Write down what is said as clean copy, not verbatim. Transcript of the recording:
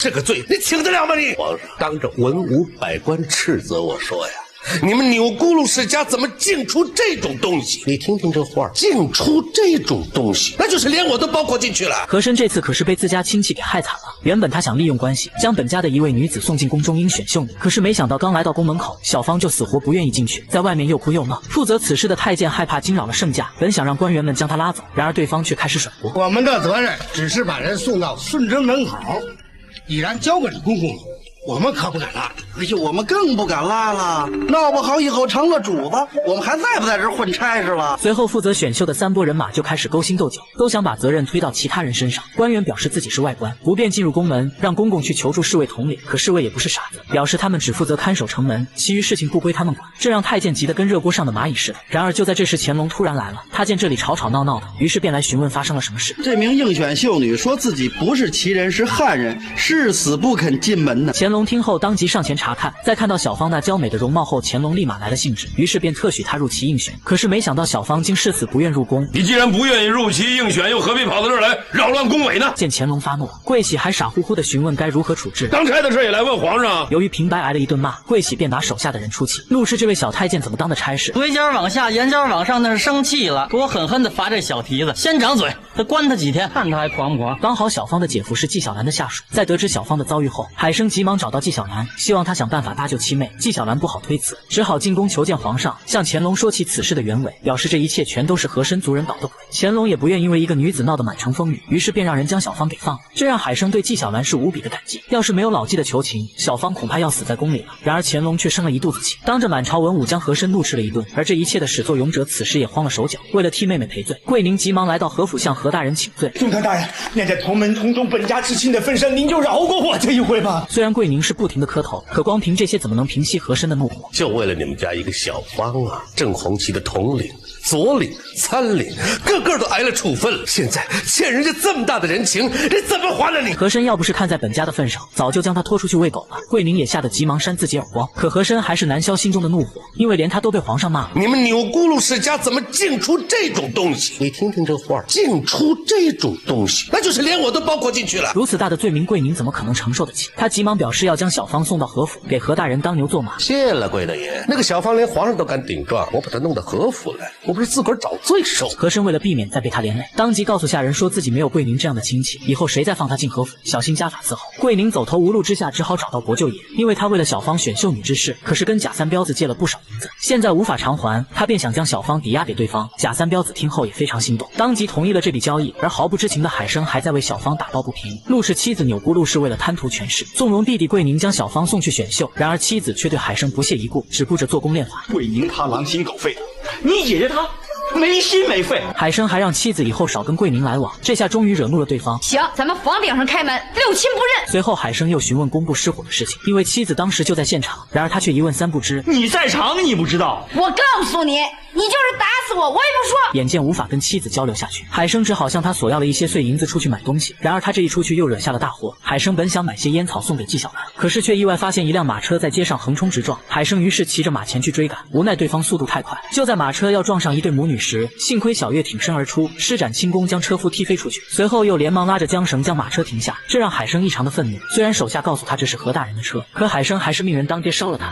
这个罪你轻得了吗你？皇上当着文武百官斥责我说呀，你们钮钴禄世家怎么净出这种东西？你听听这话，净出这种东西，那就是连我都包括进去了。和珅这次可是被自家亲戚给害惨了。原本他想利用关系将本家的一位女子送进宫中应选秀女，可是没想到刚来到宫门口，小芳就死活不愿意进去，在外面又哭又闹。负责此事的太监害怕惊扰了圣驾，本想让官员们将她拉走，然而对方却开始甩锅。我们的责任只是把人送到顺贞门口，已然交给了公公，我们可不敢拉。而且我们更不敢拉了，闹不好以后成了主子，我们还在不在这混差事了？随后负责选秀的3拨人马就开始勾心斗角，都想把责任推到其他人身上。官员表示自己是外官，不便进入宫门，让公公去求助侍卫统领。可侍卫也不是傻子，表示他们只负责看守城门，其余事情不归他们管。这让太监急得跟热锅上的蚂蚁似的。然而就在这时，乾隆突然来了，他见这里吵吵闹闹的，于是便来询问发生了什么事。这名应选秀女说自己不是旗人，是汉人，誓死不肯进门呢。乾隆听后当即上前查看，在看到小芳那娇美的容貌后，乾隆立马来了兴致，于是便特许她入旗应选。可是没想到小芳竟誓死不愿入宫。你既然不愿意入旗应选，又何必跑到这儿来扰乱宫闱呢？见乾隆发怒，桂喜还傻乎乎的询问该如何处置。当差的事也来问皇上。由于平白挨了一顿骂，桂喜便拿手下的人出气。陆氏这位小太监怎么当的差事？嘴角往下，眼角往上，那是生气了，给我狠狠的罚这小蹄子，先掌嘴，再关他几天，看他还狂不狂。刚好小芳的姐夫是纪晓岚的下属，在得知小芳的遭遇后，海生急忙找到纪晓岚，希望他想办法搭救妻妹。纪晓岚不好推辞，只好进宫求见皇上，向乾隆说起此事的原委，表示这一切全都是和珅族人捣的鬼。乾隆也不愿因为一个女子闹得满城风雨，于是便让人将小芳给放了。这让海生对纪晓岚是无比的感激，要是没有老纪的求情，小芳恐怕要死在宫里了。然而乾隆却生了一肚子气，当着满朝文武将和珅怒斥了一顿。而这一切的始作俑者此时也慌了手脚，为了替妹妹赔罪，桂宁急忙来到和府向和大人请罪。宗堂大人，念在同门同宗本家之亲的份上，您就饶过我这一回吧。虽然桂宁是不停的磕头，可光凭这些怎么能平息和珅的怒火？就为了你们家一个小芳啊，正红旗的统领、左领、参领，个个都挨了处分了。现在欠人家这么大的人情，你怎么还了你？和珅要不是看在本家的份上，早就将他拖出去喂狗了。桂宁也吓得急忙扇自己耳光，可和珅还是难消心中的怒火，因为连他都被皇上骂了。你们钮钴禄世家怎么净出这种东西？你听听这话，净出这种东西，那就是连我都包括进去了。如此大的罪名，桂宁怎么可能承受得起？他急忙表示要将小芳送到和府，给何大人当牛做马。谢了桂大爷，那个小芳连皇上都敢顶撞，我把她弄到和府来，我不是自个儿找罪受？和珅为了避免再被他连累，当即告诉下人说自己没有桂宁这样的亲戚，以后谁再放他进和府，小心家法伺候。桂宁走投无路之下，只好找到薄舅爷，因为他为了小芳选秀女之事，可是跟贾三彪子借了不少银子，现在无法偿还，他便想将小芳抵押给对方。贾三彪子听后也非常心动，当即同意了这笔交易。而毫不知情的海生还在为小芳打抱不平。陆氏妻子钮钴禄是为了贪图权势，纵容弟弟桂宁将小芳送去选秀，然而妻子却对海生不屑一顾，只顾着做工练法。桂宁他狼心狗肺的，你姐姐她没心没肺。海生还让妻子以后少跟桂宁来往，这下终于惹怒了对方。行，咱们房顶上开门，六亲不认。随后海生又询问工部失火的事情，因为妻子当时就在现场，然而他却一问三不知。你在场你不知道？我告诉你，你就是打死我，我也不说。眼见无法跟妻子交流下去，海生只好向他索要了一些碎银子出去买东西。然而他这一出去又惹下了大祸。海生本想买些烟草送给纪晓岚，可是却意外发现一辆马车在街上横冲直撞。海生于是骑着马前去追赶，无奈对方速度太快，就在马车要撞上一对母女时，幸亏小月挺身而出，施展轻功将车夫踢飞出去，随后又连忙拉着缰绳将马车停下，这让海生异常的愤怒。虽然手下告诉他这是何大人的车，可海生还是命人当街烧了他。